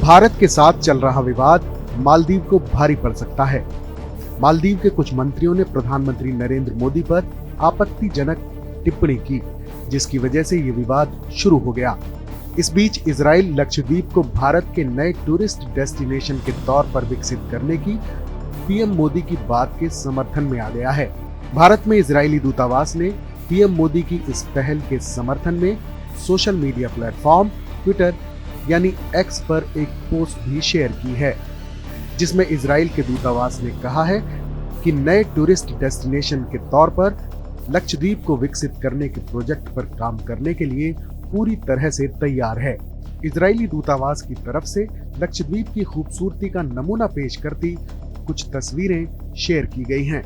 भारत के साथ चल रहा विवाद मालदीव को भारी पड़ सकता है। मालदीव के कुछ मंत्रियों ने प्रधानमंत्री नरेंद्र मोदी पर आपत्तिजनक टिप्पणी की, जिसकी वजह से ये विवाद शुरू हो गया। इस बीच इजराइल लक्षद्वीप को भारत के नए टूरिस्ट डेस्टिनेशन के तौर पर विकसित करने की पीएम मोदी की बात के समर्थन में आ गया है। भारत में इजरायली दूतावास ने पीएम मोदी की इस पहल के समर्थन में सोशल मीडिया प्लेटफॉर्म ट्विटर यानी एक्स पर एक पोस्ट भी शेयर की है, जिसमें इजराइल के दूतावास ने कहा है कि नए टूरिस्ट डेस्टिनेशन के तौर पर लक्षद्वीप को विकसित करने के प्रोजेक्ट पर काम करने के लिए पूरी तरह से तैयार है। इजरायली दूतावास की तरफ से लक्षद्वीप की खूबसूरती का नमूना पेश करती कुछ तस्वीरें शेयर की गई हैं।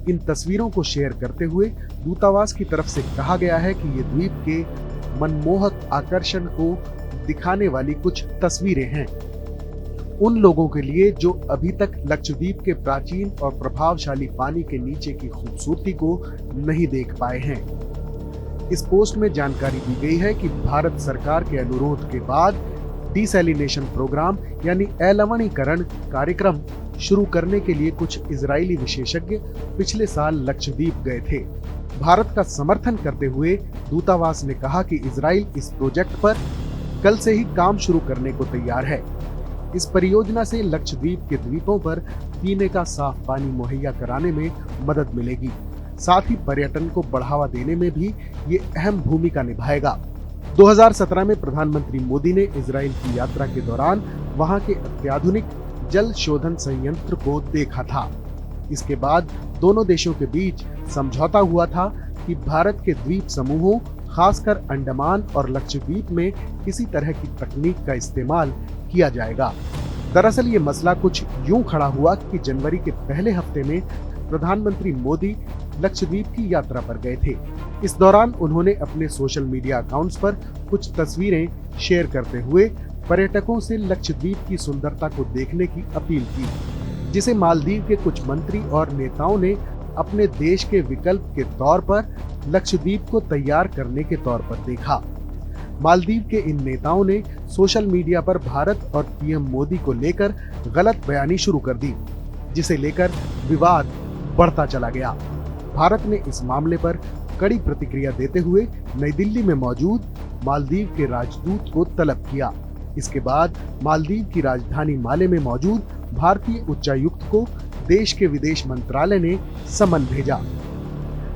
इन तस्वीरों को शेयर करते हुए दूतावास की तरफ से कहा गया है कि ये द्वीप के मनमोहक आकर्षण को दिखाने वाली कुछ तस्वीरें हैं उन लोगों के लिए जो अभी तक लक्षद्वीप के प्राचीन और प्रभावशाली पानी के नीचे की खूबसूरती को नहीं देख पाए हैं। इस पोस्ट में जानकारी दी गई है कि भारत सरकार के अनुरोध के बाद डिसैलिनेशन प्रोग्राम यानी अलवणीकरण कार्यक्रम शुरू करने के लिए कुछ इजरायली विशेषज्ञ पिछले साल लक्षद्वीप गए थे। भारत का समर्थन करते हुए दूतावास ने कहा कि इजराइल इस प्रोजेक्ट पर कल से ही काम शुरू करने को तैयार है। इस परियोजना से लक्षद्वीप के द्वीपों पर पीने का साफ पानी मुहैया कराने में मदद मिलेगी, साथ ही पर्यटन को बढ़ावा देने में भी ये अहम भूमिका निभाएगा। 2017 में प्रधानमंत्री मोदी ने इजराइल की यात्रा के दौरान वहां के अत्याधुनिक जल शोधन संयंत्र को देखा था। इसके बाद दोनों देशों के बीच समझौता हुआ था कि भारत के द्वीप समूहों, खासकर अंडमान और लक्षद्वीप में किसी तरह की तकनीक का इस्तेमाल किया जाएगा। दरअसल ये मसला कुछ यूं खड़ा हुआ कि जनवरी के पहले हफ्ते में प्रधानमंत्री मोदी लक्षद्वीप की यात्रा पर गए थे। इस दौरान उन्होंने अपने सोशल मीडिया अकाउंट्स पर कुछ तस्वीरें शेयर करते हुए पर्यटकों से लक्षद्वीप की सुंदरता को देखने की अपील की, जिसे मालदीव के कुछ मंत्री और नेताओं ने अपने देश के विकल्प के तौर पर लक्षद्वीप को तैयार करने के तौर पर देखा। मालदीव के इन नेताओं ने सोशल मीडिया पर भारत और पीएम मोदी को लेकर गलत बयानी शुरू कर दी, जिसे लेकर विवाद बढ़ता चला गया। भारत ने इस मामले पर कड़ी प्रतिक्रिया देते हुए नई दिल्ली में मौजूद मालदीव के राजदूत को तलब किया। इसके बाद मालदीव की राजधानी माले में मौजूद भारतीय उच्चायुक्त को देश के विदेश मंत्रालय ने समन भेजा।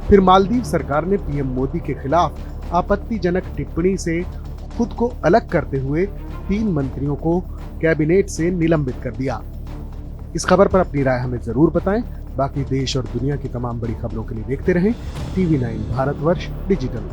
फिर मालदीव सरकार ने पीएम मोदी के खिलाफ आपत्तिजनक टिप्पणी से खुद को अलग करते हुए 3 मंत्रियों को कैबिनेट से निलंबित कर दिया। इस खबर पर अपनी राय हमें जरूर बताएं। बाकी देश और दुनिया की तमाम बड़ी खबरों के लिए देखते रहें TV9 भारतवर्ष डिजिटल।